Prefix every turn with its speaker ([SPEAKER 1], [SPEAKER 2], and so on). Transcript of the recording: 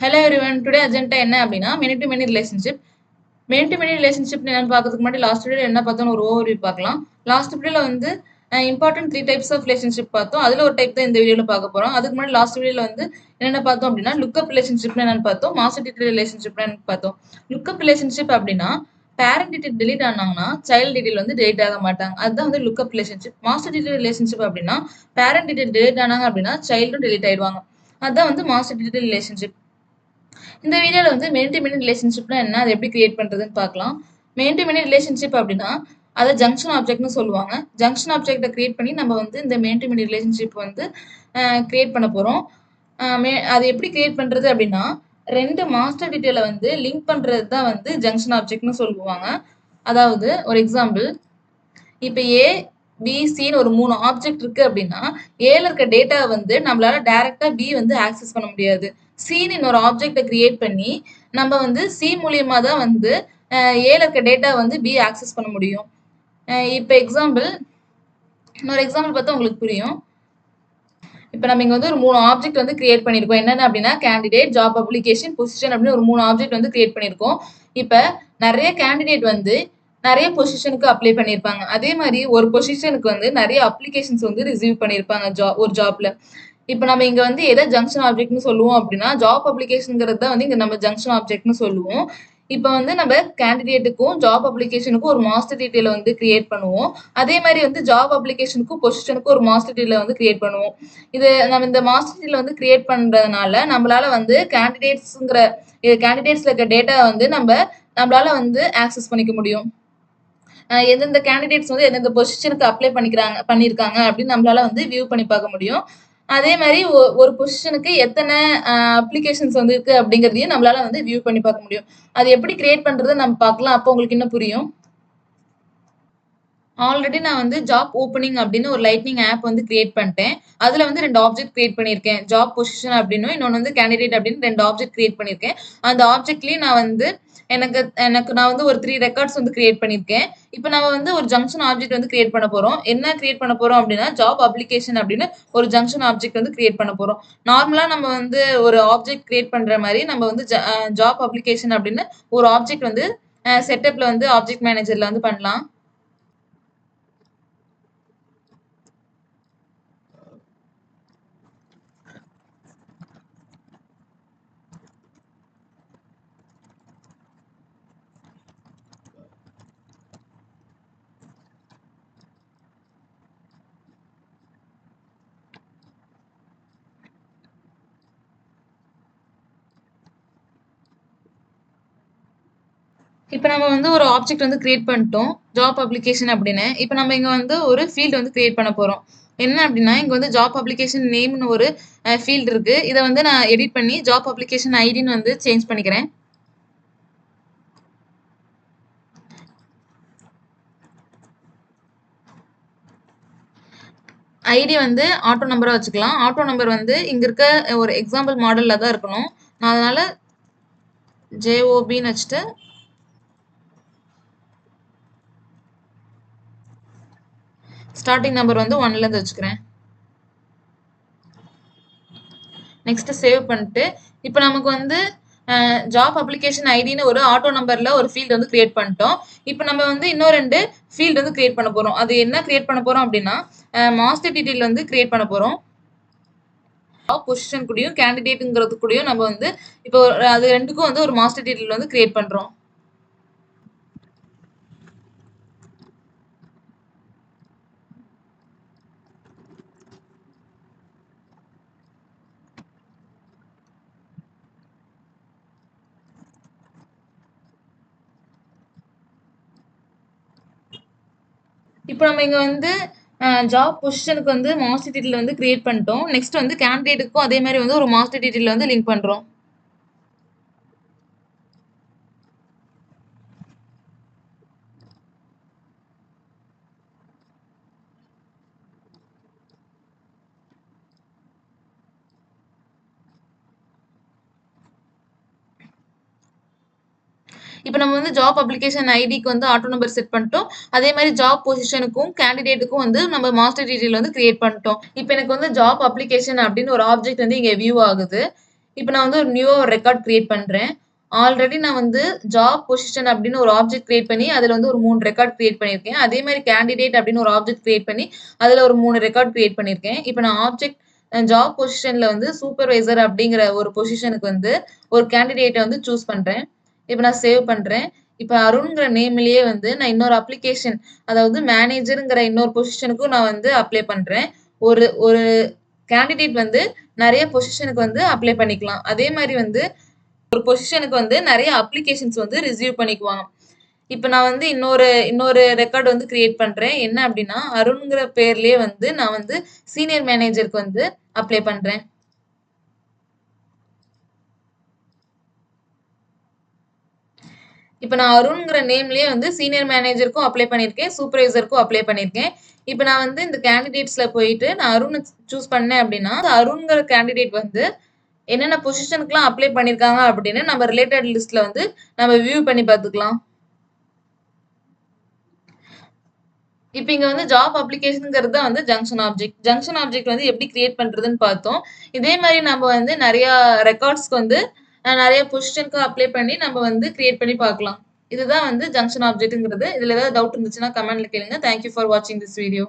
[SPEAKER 1] Hello everyone, today agenda என்ன அப்படின்னா many to many relationship. Many to many relationship என்னன்னு பார்க்கறதுக்கு முன்னாடி லாஸ்ட் வீடியோ என்ன பார்த்தோம் ஒரு ஓவர்வியூ பார்க்கலாம். லாஸ்ட் வீடியோல வந்து இம்பார்ட்டன்ட் 3 டைப்ஸ் ஆஃப் ரிலேஷன்ஷிப் பார்த்தோம். அதுல ஒரு டைப் தான் இந்த வீடியோல பார்க்க போறோம். அதுக்கு முன்னாடி லாஸ்ட் வீடியோல வந்து என்னென்ன பார்த்தோம் அப்படின்னா லுக்அப் ரிலேஷன்ஷிப் என்னன்னு பார்த்தோம், மாஸ்டர் டீட்டெயில் ரிலேஷன்ஷிப் என்னன்னு பார்த்தோம். லுக்அப் ரிலேஷன்ஷிப் அப்படின்னா பேரண்ட் டீட்டெயில் டெலிட் ஆனாங்கன்னா சைல்டு டீட்டெயில் வந்து டெலிட் ஆக மாட்டாங்க. அதுதான் வந்து lookup relationship. Master detail relationship அப்படின்னா பேரண்ட் டீட்டெயில் டெலிட் ஆனாங்க அப்படின்னா சைல்டும் டெலிட் ஆயிடுவாங்க. அதுதான் வந்து மாஸ்டர் டீட்டெயில் ரிலேஷன்ஷிப். இந்த வீடியோல வந்து மெயின் டு மெயின் ரிலேஷன்ஷிப்னா என்ன, அதை எப்படி கிரியேட் பண்றதுன்னு பார்க்கலாம். மெயின் டு மெயின் ரிலேஷன்ஷிப் அப்படின்னா அதை ஜங்ஷன் ஆப்ஜெக்ட்னு சொல்லுவாங்க. ஜங்ஷன் ஆப்ஜெக்டை கிரியேட் பண்ணி நம்ம வந்து இந்த மெயின் டு மெயின் ரிலேஷன்ஷிப் வந்து கிரியேட் பண்ண போறோம். அது எப்படி கிரியேட் பண்றது அப்படின்னா ரெண்டு மாஸ்டர் டீட்டெயிலை வந்து லிங்க் பண்றது தான் வந்து ஜங்ஷன் ஆப்ஜெக்ட்னு சொல்லுவாங்க. அதாவது ஒரு எக்ஸாம்பிள், இப்போ ஏ பி சின்னு ஒரு 3 ஆப்ஜெக்ட் இருக்கு அப்படின்னா ஏல இருக்க டேட்டா வந்து நம்மளால டைரக்டா பி வந்து ஆக்சஸ் பண்ண முடியாது. சின்னு இன்னொரு ஆப்ஜெக்டை கிரியேட் பண்ணி நம்ம வந்து சி மூலியமா தான் வந்து ஏல இருக்க டேட்டா வந்து பி ஆக்சஸ் பண்ண முடியும். இப்போ இன்னொரு எக்ஸாம்பிள் பார்த்தா உங்களுக்கு புரியும். இப்போ நம்ம இங்க வந்து ஒரு 3 ஆப்ஜெக்ட் வந்து கிரியேட் பண்ணிருக்கோம். என்னென்ன அப்படின்னா கேண்டிடேட், ஜாப் அப்ளிகேஷன், பொசிஷன் அப்படின்னு ஒரு 3 ஆப்ஜெக்ட் வந்து கிரியேட் பண்ணிருக்கோம். இப்போ நிறைய கேண்டிடேட் வந்து நிறைய பொசிஷனுக்கு அப்ளை பண்ணியிருப்பாங்க. அதே மாதிரி ஒரு பொசிஷனுக்கு வந்து நிறைய அப்ளிகேஷன்ஸ் வந்து ரிசீவ் பண்ணியிருப்பாங்க ஒரு ஜாப்ல. இப்போ நம்ம இங்க வந்து எதை ஜங்ஷன் ஆப்ஜெக்ட்னு சொல்லுவோம் அப்படின்னா ஜாப் அப்ளிகேஷன்ங்கிறது தான் வந்து இங்க நம்ம ஜங்ஷன் ஆப்ஜெக்ட்னு சொல்லுவோம். இப்போ வந்து நம்ம கேண்டிடேட்டுக்கும் ஜாப் அப்ளிகேஷனுக்கும் ஒரு மாஸ்டர் டீட்டெயில வந்து கிரியேட் பண்ணுவோம். அதே மாதிரி வந்து ஜாப் அப்ளிகேஷனுக்கும் பொசிஷனுக்கும் ஒரு மாஸ்டர் டீட்டெயில வந்து கிரியேட் பண்ணுவோம். இது நம்ம இந்த மாஸ்டர் டீட்டெயில வந்து கிரியேட் பண்றதுனால நம்மளால வந்து கேண்டிடேட்ஸ்ல இருக்க டேட்டா வந்து நம்மளால வந்து ஆக்சஸ் பண்ணிக்க முடியும். எந்தெந்த கேண்டிடேட்ஸ் வந்து எந்தெந்த பொசிஷனுக்கு அப்ளை பண்ணியிருக்காங்க அப்படின்னு நம்மளால வந்து வியூ பண்ணி பார்க்க முடியும். அதே மாதிரி ஒரு பொசிஷனுக்கு எத்தனை அப்ளிகேஷன்ஸ் வந்து இருக்கு அப்படிங்கிறதையும் நம்மளால வந்து வியூ பண்ணி பார்க்க முடியும். அது எப்படி கிரியேட் பண்றது நம்ம பார்க்கலாம். அப்போ உங்களுக்கு இன்னும் புரியும். ஆல்ரெடி நான் வந்து ஜாப் ஓப்பனிங் அப்படின்னு ஒரு லைட்னிங் ஆப் வந்து கிரியேட் பண்ணிட்டேன். அதுல வந்து 2 ஆப்ஜெக்ட் கிரியேட் பண்ணியிருக்கேன். ஜாப் பொசிஷன் அப்படின்னு இன்னொன்று வந்து கேண்டிடேட் அப்படின்னு 2 ஆப்ஜெக்ட் கிரியேட் பண்ணியிருக்கேன். அந்த ஆப்ஜெக்ட்லயும் நான் வந்து நான் வந்து ஒரு 3 ரெக்கார்ட்ஸ் வந்து கிரியேட் பண்ணியிருக்கேன். இப்போ நம்ம வந்து ஒரு ஜங்ஷன் ஆப்ஜெக்ட் வந்து கிரியேட் பண்ண போறோம். என்ன கிரியேட் பண்ண போறோம் அப்படின்னா ஜாப் அப்ளிகேஷன் அப்படின்னு ஒரு ஜங்ஷன் ஆப்ஜெக்ட் வந்து கிரியேட் பண்ண போறோம். நார்மலா நம்ம வந்து ஒரு ஆப்ஜெக்ட் கிரியேட் பண்ற மாதிரி நம்ம வந்து ஜாப் அப்ளிகேஷன் அப்படின்னு ஒரு ஆப்ஜெக்ட் வந்து செட்டப்ல வந்து ஆப்ஜெக்ட் மேனேஜர்ல வந்து பண்ணலாம். இப்போ நம்ம வந்து ஒரு ஆப்ஜெக்ட் வந்து கிரியேட் பண்ணிட்டோம், ஜாப் அப்ளிகேஷன் அப்படின்னு. இப்போ நம்ம இங்க வந்து ஒரு ஃபீல்டு வந்து கிரியேட் பண்ண போறோம். என்ன அப்படின்னா இங்க வந்து ஜாப் அப்ளிகேஷன் நேம்னு ஒரு ஃபீல்டு இருக்கு. இதை வந்து நான் எடிட் பண்ணி ஜாப் அப்ளிகேஷன் ஐடின்னு வந்து சேஞ்ச் பண்ணிக்கிறேன். ஐடி வந்து ஆட்டோ நம்பரா வச்சுக்கலாம். ஆட்டோ நம்பர் வந்து இங்க இருக்க ஒரு எக்ஸாம்பிள் மாடல்ல தான் இருக்கணும். நான் அதனால ஜேஓபின்னு வச்சுட்டு ஸ்டார்டிங் நம்பர் வந்து 1ல இருந்து வச்சுக்கிறேன். நெக்ஸ்ட் சேவ் பண்ணிட்டு இப்போ நமக்கு வந்து ஜாப் அப்ளிகேஷன் ஐடின்னு ஒரு ஆட்டோ நம்பர்ல ஒரு ஃபீல்டு வந்து கிரியேட் பண்ணிட்டோம். இப்போ நம்ம வந்து இன்னும் 2 ஃபீல்டு வந்து கிரியேட் பண்ண போறோம். அது என்ன கிரியேட் பண்ண போறோம் அப்படின்னா மாஸ்டர் டீட்டெயில் வந்து கிரியேட் பண்ண போறோம். பொசிஷன் கூடயும் கேண்டிடேட்டுங்கிறது கூடயும் நம்ம வந்து இப்போ அது ரெண்டுக்கும் வந்து ஒரு மாஸ்டர் டீட்டெயில் வந்து கிரியேட் பண்றோம். இப்போ நம்ம இங்க வந்து ஜாப் பொசிஷனுக்கு வந்து மாஸ்டர் டீட்டெயில் வந்து கிரியேட் பண்ணிட்டோம். நெக்ஸ்ட் வந்து கேண்டிடேட்டுக்கும் அதே மாதிரி வந்து ஒரு மாஸ்டர் டீட்டெயில் வந்து லிங்க் பண்றோம். இப்போ நம்ம வந்து ஜாப் அப்ளிகேஷன் ஐடிக்கு வந்து ஆட்டோ நம்பர் செட் பண்ணிட்டோம். அதே மாதிரி ஜாப் பொசிஷனுக்கும் கேண்டிடேட்டுக்கும் வந்து நம்ம மாஸ்டர் டீட்டெயில் வந்து கிரியேட் பண்ணிட்டோம். இப்போ எனக்கு வந்து ஜாப் அப்ளிகேஷன் அப்படின்னு ஒரு ஆப்ஜெக்ட் வந்து இங்க வியூ ஆகுது. இப்ப நான் வந்து ஒரு நியூவா ஒரு ரெக்கார்ட் கிரியேட் பண்றேன். ஆல்ரெடி நான் வந்து ஜாப் பொசிஷன் அப்படின்னு ஒரு ஆப்ஜெக்ட் கிரியேட் பண்ணி, அதுல வந்து ஒரு 3 ரெக்கார்ட் கிரியேட் பண்ணியிருக்கேன். அதே மாரி கேண்டிடேட் அப்படின்னு ஒரு ஆப்ஜெக்ட் கிரியேட் பண்ணி, அதுல ஒரு 3 ரெக்கார்ட் கிரியேட் பண்ணியிருக்கேன். இப்ப நான் ஆப்ஜெக்ட் ஜாப் பொசிஷன்ல வந்து சூப்பர்வைசர் அப்படிங்கிற ஒரு பொசிஷனுக்கு வந்து ஒரு கேண்டிடேட்ட வந்து சூஸ் பண்றேன். இப்ப நான் சேவ் பண்றேன். இப்ப அருண்ங்கிற நேம்லயே வந்து நான் இன்னொரு அப்ளிகேஷன் அதாவது மேனேஜர்ங்கிற இன்னொரு பொசிஷனுக்கும் நான் வந்து அப்ளை பண்றேன். ஒரு ஒரு கேண்டிடேட் வந்து நெறைய பொசிஷனுக்கு வந்து அப்ளை பண்ணிக்கலாம். அதே மாரி வந்து ஒரு பொசிஷனுக்கு வந்து நெறைய அப்ளிகேஷன்ஸ் வந்து ரிசீவ் பண்ணிக்குவாங்க. இப்ப நான் வந்து இன்னொரு இன்னொரு ரெக்கார்ட் வந்து கிரியேட் பண்றேன். என்ன அப்டின்னா, அருண்ங்கிற பேர்லயே வந்து நான் வந்து சீனியர் மேனேஜருக்கு வந்து அப்ளை பண்றேன். இப்ப நான் அருண்ங்கிற நேம்லயே வந்து சீனியர் மேனேஜருக்கும் அப்ளை பண்ணியிருக்கேன். சூப்பர்வைசருக்கும் அப்ளை பண்ணியிருக்கேன். இப்ப நான் வந்து இந்த கேண்டிடேட்ஸ்ல போயிட்டு நான் அருண சூஸ் பண்ணேன் அப்டின்னா, அருண்ங்கிற கேண்டிடேட் வந்து என்னென்ன பொசிஷனுக்குலாம் அப்ளை பண்ணியிருக்காங்க அப்படின்னு நம்ம ரிலேட்டட் லிஸ்ட்ல வந்து நம்ம வியூ பண்ணி பார்த்துக்கலாம். இப்ப இங்க வந்து ஜாப் அப்ளிகேஷன்ங்கிறது தான் வந்து ஜங்ஷன் ஆப்ஜெக்ட். ஜங்ஷன் ஆப்ஜெக்ட் வந்து எப்படி கிரியேட் பண்றதுன்னு பார்த்தோம். இதே மாரி நம்ம வந்து நெறைய ரெக்கார்ட்ஸ்க்கு வந்து நெறைய பொசிஷனுக்கு அப்ளை பண்ணி நம்ம வந்து கிரியேட் பண்ணி பார்க்கலாம். இதுதான் வந்து ஜங்ஷன் ஆப்ஜெக்ட்ங்கிறது. இதுல ஏதாவது டவுட் இருந்துச்சுன்னா கமெண்ட்ல கேளுங்க. தேங்க் யூ ஃபார் வாட்சிங் திஸ் வீடியோ.